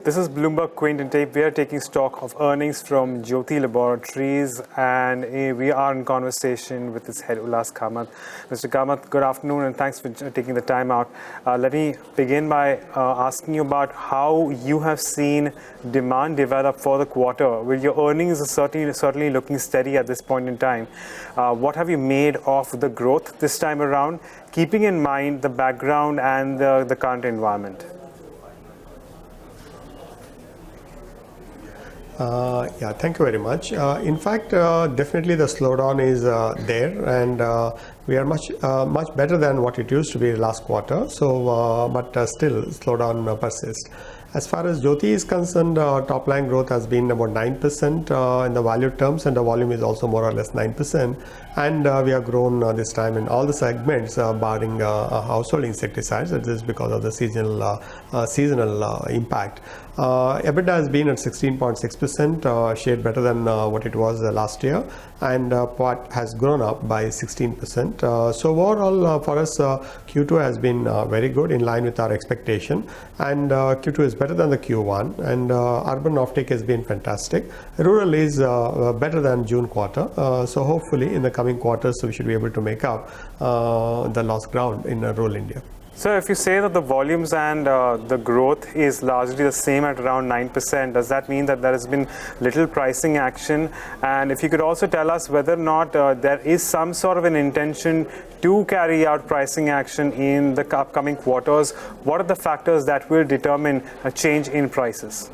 This is Bloomberg Quint and Tape. We are taking stock of earnings from Jyoti Laboratories, and we are in conversation with its head, Ullas Kamath. Mr. Kamath, good afternoon, and thanks for taking the time out. Let me begin by asking you about how you have seen demand develop for the quarter. Well, your earnings are certainly looking steady at this point in time. What have you made of the growth this time around, keeping in mind the background and the current environment? Yeah, thank you very much. In fact, definitely the slowdown is there, and we are much better than what it used to be last quarter. So, but still, slowdown persists. As far as Jyoti is concerned, top line growth has been about 9% in the value terms, and the volume is also more or less 9%. And we have grown this time in all the segments, barring household insecticides. It is because of the seasonal impact. EBITDA has been at 16.6%, shade better than what it was last year, and PAT has grown up by 16%. So overall, for us, Q2 has been very good, in line with our expectation, and Q2 is better than the Q1, and urban offtake has been fantastic. Rural is better than June quarter, so hopefully in the coming quarters we should be able to make up the lost ground in rural India. So if you say that the volumes and the growth is largely the same at around 9%, does that mean that there has been little pricing action? And if you could also tell us whether or not there is some sort of an intention to carry out pricing action in the upcoming quarters, what are the factors that will determine a change in prices?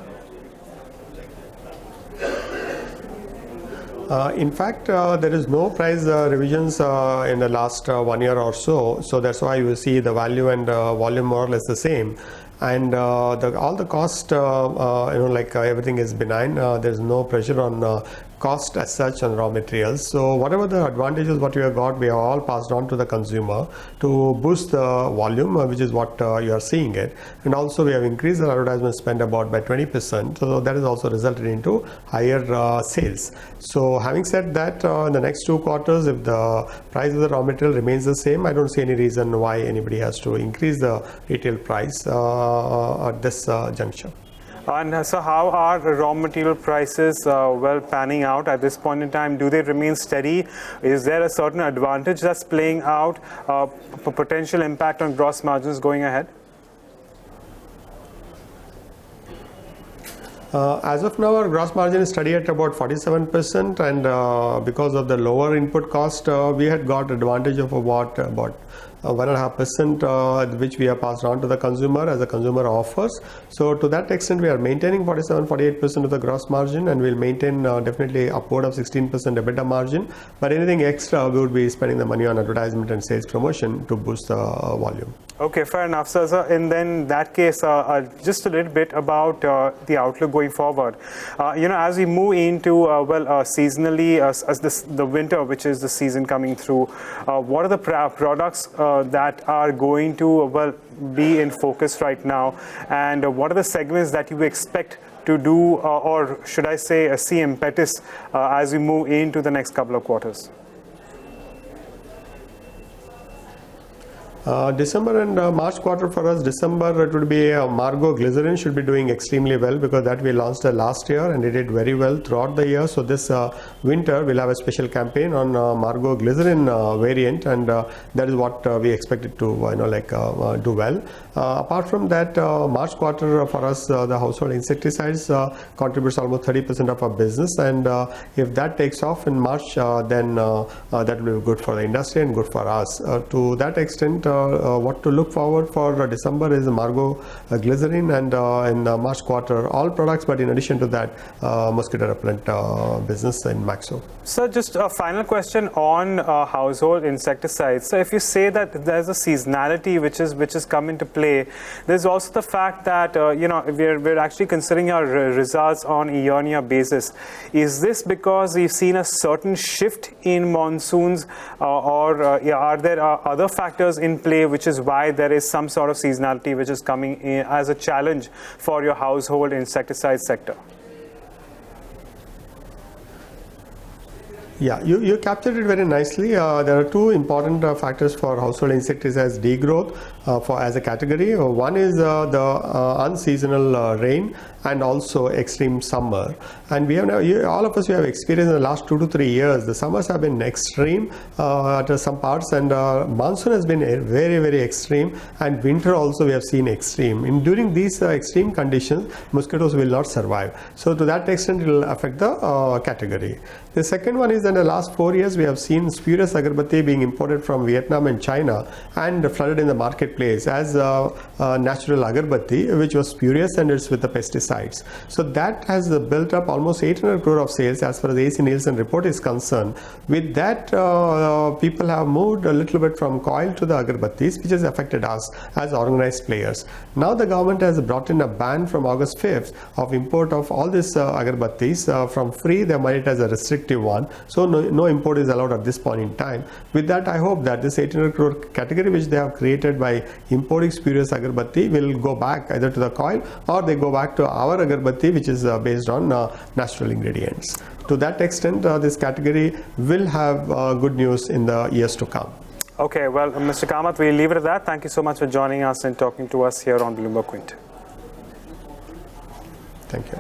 In fact, there is no price revisions in the last 1 year or so. So that's why you see the value and volume more or less the same. And all the cost, everything is benign. There's no pressure on cost as such on raw materials. So whatever the advantages what we have got, we have all passed on to the consumer to boost the volume, which is what you are seeing it. And also we have increased the advertisement spend about by 20%. So that has also resulted into higher sales. So having said that, in the next 2 quarters, if the price of the raw material remains the same, I don't see any reason why anybody has to increase the retail price at this juncture. And so how are raw material prices panning out at this point in time? Do they remain steady? Is there a certain advantage that's playing out, potential impact on gross margins going ahead? As of now, our gross margin is steady at about 47%, and because of the lower input cost, we had got advantage of about 1.5%, which we have passed on to the consumer as the consumer offers. So to that extent, we are maintaining 47-48% of the gross margin, and we'll maintain definitely upward of 16% EBITDA margin. But anything extra, we would be spending the money on advertisement and sales promotion to boost the volume. Okay, fair enough, sir. And then in that case, just a little bit about the outlook going forward. As we move into seasonally, as the winter, which is the season coming through, what are the products that are going to be in focus right now, and what are the segments that you expect to do, or should I say, see impetus as we move into the next couple of quarters? December and March quarter for us, December it would be Margo Glycerin should be doing extremely well, because that we launched last year and it did very well throughout the year. So this winter we'll have a special campaign on Margo Glycerin variant, and that is what we expected to do well. Apart from that, March quarter for us, the household insecticides contributes almost 30% of our business, and if that takes off in March, then that will be good for the industry and good for us. To that extent, what to look forward for December is Margo Glycerin, and in the March quarter all products, but in addition to that, mosquito repellent business in Maxo. So just a final question on household insecticides. So if you say that there's a seasonality which is come into play, there's also the fact that we're actually considering our results on a year-on-year basis. Is this because we've seen a certain shift in monsoons, or are there other factors in play, which is why there is some sort of seasonality which is coming in as a challenge for your household insecticide sector? Yeah, you captured it very nicely. There are two important factors for household insecticides degrowth. for as a category. One is the unseasonal rain and also extreme summer. And we have now, all of us, we have experienced in the last 2 to 3 years, the summers have been extreme at some parts, and monsoon has been very, very extreme, and winter also we have seen extreme. During these extreme conditions, mosquitoes will not survive. So to that extent, it will affect the category. The second one is in the last 4 years, we have seen spurious agarbatti being imported from Vietnam and China and flooded in the marketplace as natural agarbatti, which was spurious and it's with the pesticides. So that has built up almost 800 crore of sales as far as the AC Nielsen report is concerned. With that, people have moved a little bit from coil to the agarbattis, which has affected us as organized players. Now the government has brought in a ban from August 5th of import of all these agarbattis from free. They made it as a restrictive one, so no import is allowed at this point in time. With that, I hope that this 800 crore category which they have created by importing spurious agarbatti will go back either to the coil or they go back to our agarbatti, which is based on natural ingredients. To that extent, this category will have good news in the years to come. Okay, well, Mr. Kamath, we'll leave it at that. Thank you so much for joining us and talking to us here on Bloomberg Quint. Thank you.